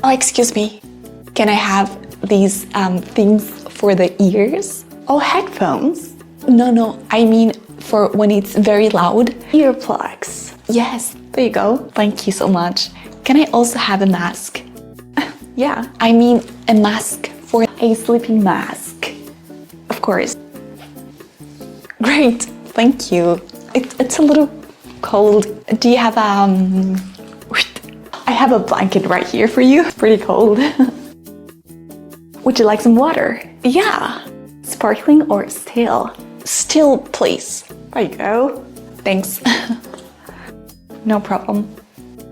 Oh, excuse me. Can I have these things for the ears? Oh, headphones? No, I mean for when it's very loud. Earplugs. Yes, There you go. thank you so much. Can I also have a mask? Yeah, I mean a mask for... a sleeping mask. Of course. Great, thank you. It's a little cold. Do you have I have a blanket right here for you. It's pretty cold. Would you like some water? Yeah, Sparkling or still? still please. There you go. Thanks. No problem.